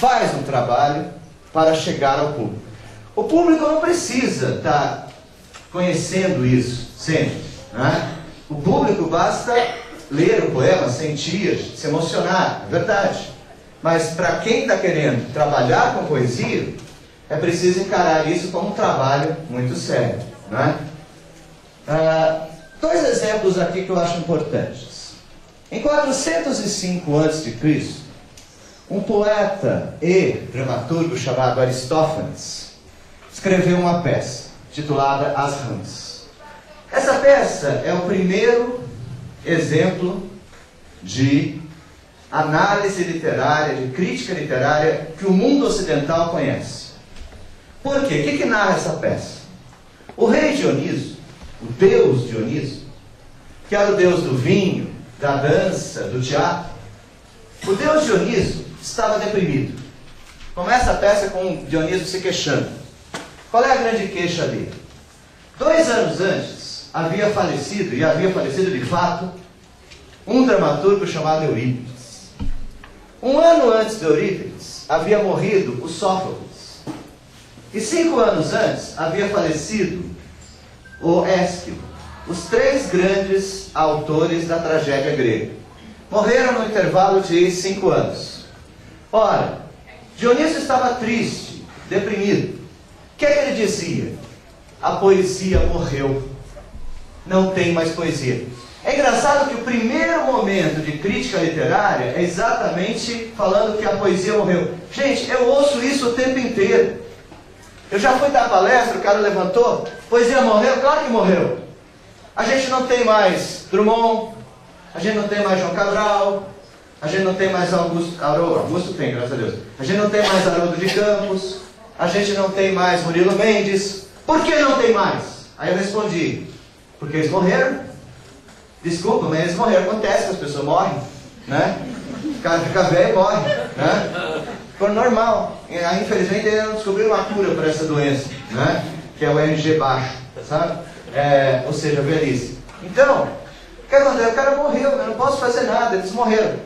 faz um trabalho para chegar ao público. O público não precisa estar conhecendo isso sempre, né? O público basta ler o poema, sentir, se emocionar, é verdade. Mas para quem está querendo trabalhar com poesia, é preciso encarar isso como um trabalho muito sério, né? Dois exemplos aqui que eu acho importantes. Em 405 a.C., um poeta e dramaturgo chamado Aristófanes escreveu uma peça titulada As Rãs. Essa peça é o primeiro exemplo de análise literária, de crítica literária que o mundo ocidental conhece. Por quê? O que narra essa peça? O rei Dioniso, o deus Dioniso, que era o deus do vinho, da dança, do teatro, o deus Dioniso estava deprimido. Começa a peça com Dioniso se queixando. Qual é a grande queixa dele? 2 anos antes, havia falecido, e havia falecido de fato, um dramaturgo chamado Eurípides. 1 ano antes de Eurípides, havia morrido o Sófocles. E 5 anos antes, havia falecido o Ésquilo. Os 3 grandes autores da tragédia grega. Morreram no intervalo de 5 anos. Ora, Dioniso estava triste, deprimido. O que é que ele dizia? A poesia morreu. Não tem mais poesia. É engraçado que o primeiro momento de crítica literária é exatamente falando que a poesia morreu. Gente, eu ouço isso o tempo inteiro. Eu já fui dar palestra, o cara levantou, poesia morreu? Claro que morreu. A gente não tem mais Drummond, a gente não tem mais João Cabral, a gente não tem mais Augusto tem, graças a Deus. A gente não tem mais Haroldo de Campos, a gente não tem mais Murilo Mendes. Por que não tem mais? Aí eu respondi, porque eles morreram. Desculpa, mas eles morreram. Acontece que as pessoas morrem, né? O cara fica velho e morre, né? Foi normal. Aí, infelizmente, eles não descobriram uma cura para essa doença, né? Que é o MG baixo, sabe? Ou seja, velhice. Então, o que aconteceu? O cara morreu, eu não posso fazer nada, eles morreram.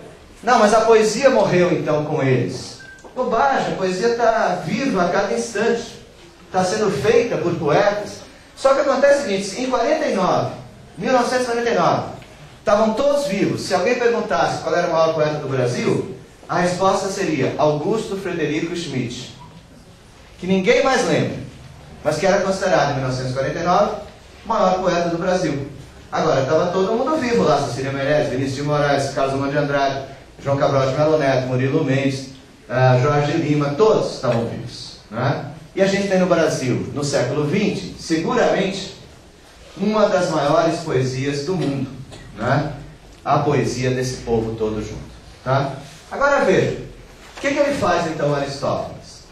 Não, mas a poesia morreu então com eles. Bobagem, a poesia está viva a cada instante. Está sendo feita por poetas. Só que acontece o seguinte, em 1949, estavam todos vivos. Se alguém perguntasse qual era o maior poeta do Brasil, a resposta seria Augusto Frederico Schmidt, que ninguém mais lembra, mas que era considerado em 1949 o maior poeta do Brasil. Agora, estava todo mundo vivo lá, Cecília Meirelles, Vinícius de Moraes, Carlos Drummond de Andrade, João Cabral de Melo Neto, Murilo Mendes, Jorge Lima, todos estavam vivos, né? E a gente tem no Brasil, no século XX, seguramente, uma das maiores poesias do mundo, né? A poesia desse povo todo junto, tá? Agora veja, o que ele faz então, Aristófanes?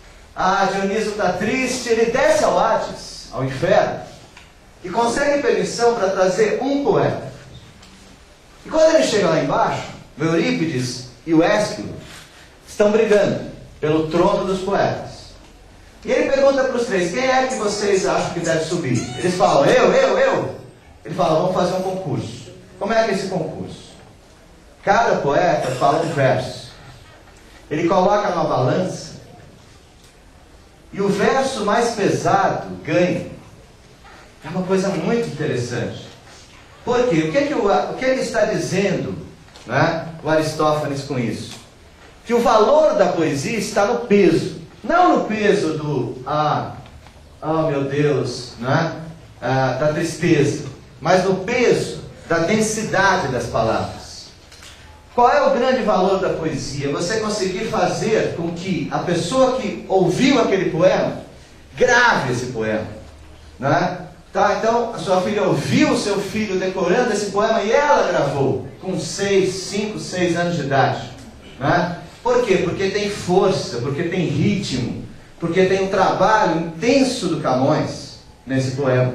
Dioniso está triste, ele desce ao Hades, ao inferno, e consegue permissão para trazer um poeta. E quando ele chega lá embaixo, o Eurípides e o Ésquilo estão brigando pelo trono dos poetas. E ele pergunta para os 3, quem é que vocês acham que deve subir? Eles falam, eu. Ele fala, vamos fazer um concurso. Como é que é esse concurso? Cada poeta fala um verso. Ele coloca na balança e o verso mais pesado ganha. É uma coisa muito interessante. Por quê? O que ele está dizendo, né, o Aristófanes com isso? Que o valor da poesia está no peso. Não no peso do, meu Deus, né, da tristeza, mas no peso da densidade das palavras. Qual é o grande valor da poesia? Você conseguir fazer com que a pessoa que ouviu aquele poema grave esse poema, né? Tá, então a sua filha ouviu o seu filho decorando esse poema e ela gravou com 5, 6 anos de idade, né? Por quê? Porque tem força, porque tem ritmo, porque tem um trabalho intenso do Camões nesse poema,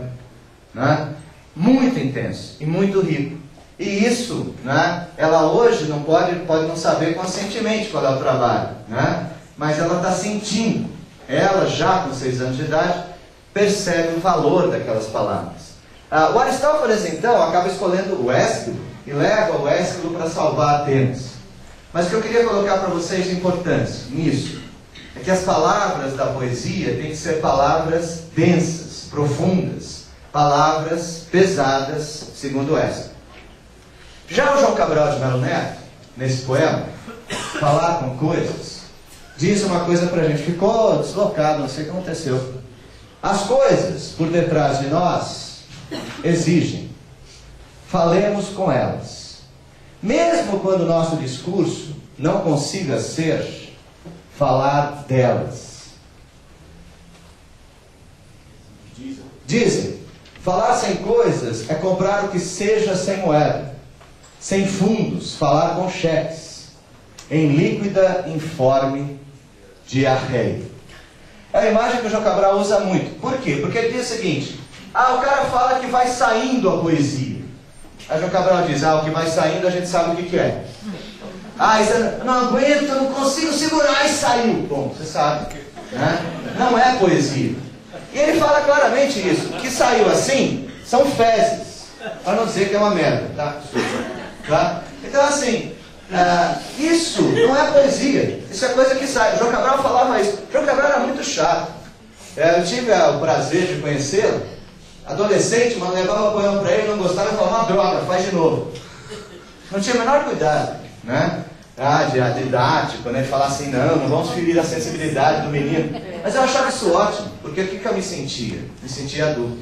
né? Muito intenso e muito rico. E isso, né, ela hoje não pode não saber conscientemente qual é o trabalho, né? Mas ela está sentindo. Ela, já com 6 anos de idade, percebe o valor daquelas palavras. O Aristófanes, então, acaba escolhendo o Ésquilo e leva o Ésquilo para salvar Atenas. Mas o que eu queria colocar para vocês de importância nisso é que as palavras da poesia têm que ser palavras densas, profundas, palavras pesadas, segundo essa. Já o João Cabral de Melo Neto, nesse poema, Falar com Coisas, diz uma coisa pra gente, ficou deslocado, não sei o que aconteceu. As coisas por detrás de nós exigem, falemos com elas. Mesmo quando o nosso discurso não consiga ser falar delas. Dizem, falar sem coisas é comprar o que seja sem moeda, sem fundos, falar com cheques, em líquida informe diarreia. É a imagem que o João Cabral usa muito. Por quê? Porque ele diz o seguinte, o cara fala que vai saindo a poesia. Aí o João Cabral diz, o que vai saindo a gente sabe o que é. Isso não aguento, eu não consigo segurar e saiu. Bom, você sabe, né? Não é poesia. E ele fala claramente isso, que saiu assim, são fezes, para não dizer que é uma merda, tá? Então assim, isso não é poesia, isso é coisa que sai. O João Cabral falava isso. O João Cabral era muito chato. Eu tive o prazer de conhecê-lo, adolescente, mas levava o poema para ele, não gostava, e falava, droga, faz de novo. Não tinha o menor cuidado, né? Didático, né? De falar assim, não vamos ferir a sensibilidade do menino. Mas eu achava isso ótimo, porque o que eu me sentia? Me sentia adulto,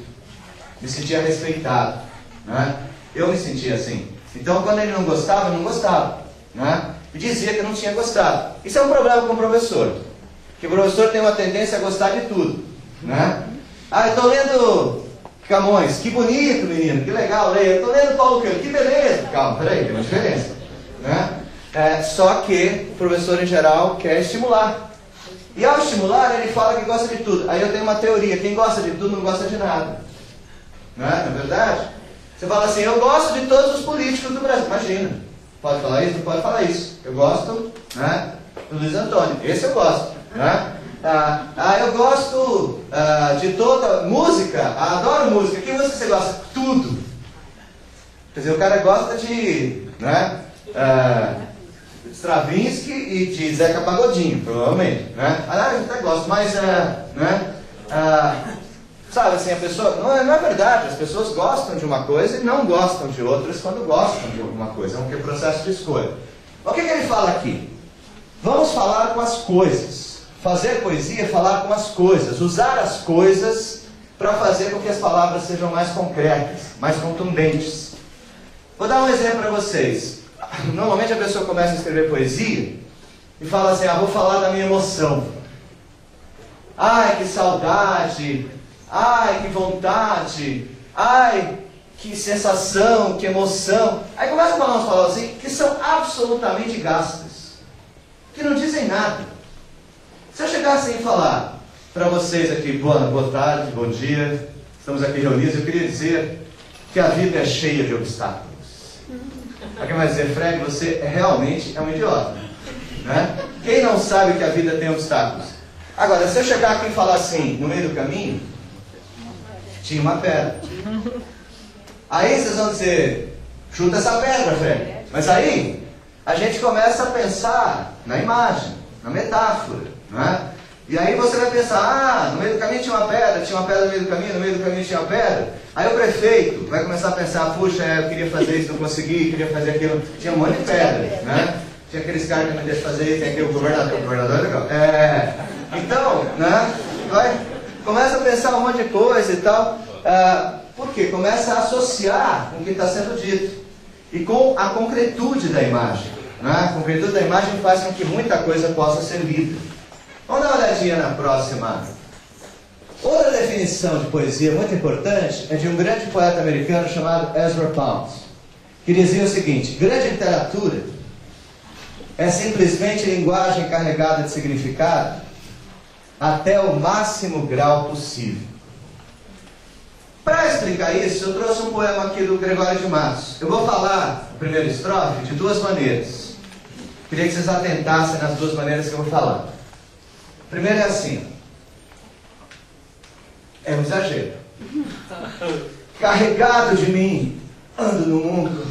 me sentia respeitado, né? Eu me sentia assim. Então quando ele não gostava, né? E dizia que não tinha gostado. Isso é um problema com o professor, que o professor tem uma tendência a gostar de tudo, né? Eu estou lendo Camões, que bonito, menino, que legal, leia. Eu estou lendo Paulo Coelho, que beleza. Calma, peraí, tem uma diferença, né? Só que o professor em geral quer estimular. E ao estimular, ele fala que gosta de tudo. Aí eu tenho uma teoria, quem gosta de tudo não gosta de nada, não é verdade? Você fala assim, eu gosto de todos os políticos do Brasil. Imagina, pode falar isso? Não pode falar isso. Eu gosto, né, do Luiz Antônio, esse eu gosto, né? Eu gosto de toda música, adoro música. Que música você gosta? Tudo. Quer dizer, o cara gosta de, né, Stravinsky e de Zeca Pagodinho, provavelmente, né? Eu até gosto, mas, né? Sabe assim, a pessoa, não é verdade, as pessoas gostam de uma coisa e não gostam de outras quando gostam de alguma coisa, é um processo de escolha. O que ele fala aqui? Vamos falar com as coisas. Fazer poesia é falar com as coisas, usar as coisas para fazer com que as palavras sejam mais concretas, mais contundentes. Vou dar um exemplo para vocês. Normalmente a pessoa começa a escrever poesia e fala assim, vou falar da minha emoção. Ai, que saudade, ai, que vontade, ai, que sensação, que emoção. Aí começa a falar umas palavras assim, que são absolutamente gastas, que não dizem nada. Se eu chegasse e falar para vocês aqui, boa tarde, bom dia, estamos aqui reunidos, eu queria dizer que a vida é cheia de obstáculos. Alguém vai dizer, Fred, você realmente é um idiota, né? Quem não sabe que a vida tem obstáculos? Agora, se eu chegar aqui e falar assim, no meio do caminho, tinha uma pedra. Aí vocês vão dizer, chuta essa pedra, Fred. Mas aí, a gente começa a pensar na imagem, na metáfora, né? E aí você vai pensar, no meio do caminho tinha uma pedra no meio do caminho, no meio do caminho tinha uma pedra. Aí o prefeito vai começar a pensar, puxa, eu queria fazer isso, não consegui, queria fazer aquilo. Tinha um monte de pedra, né? Tinha aqueles caras que não deixam fazer isso, tem aquele governador é legal. Então, né? Começa a pensar um monte de coisa e tal. Por quê? Começa a associar com o que está sendo dito. E com a concretude da imagem, né? A concretude da imagem faz com que muita coisa possa ser lida. Vamos dar uma olhadinha na próxima. Outra definição de poesia muito importante é de um grande poeta americano chamado Ezra Pound, que dizia o seguinte: grande literatura é simplesmente linguagem carregada de significado até o máximo grau possível. Para explicar isso, eu trouxe um poema aqui do Gregório de Matos. Eu vou falar a primeira estrofe de duas maneiras. Queria que vocês atentassem nas duas maneiras que eu vou falar. Primeiro é assim. É um exagero. Carregado de mim, ando no mundo,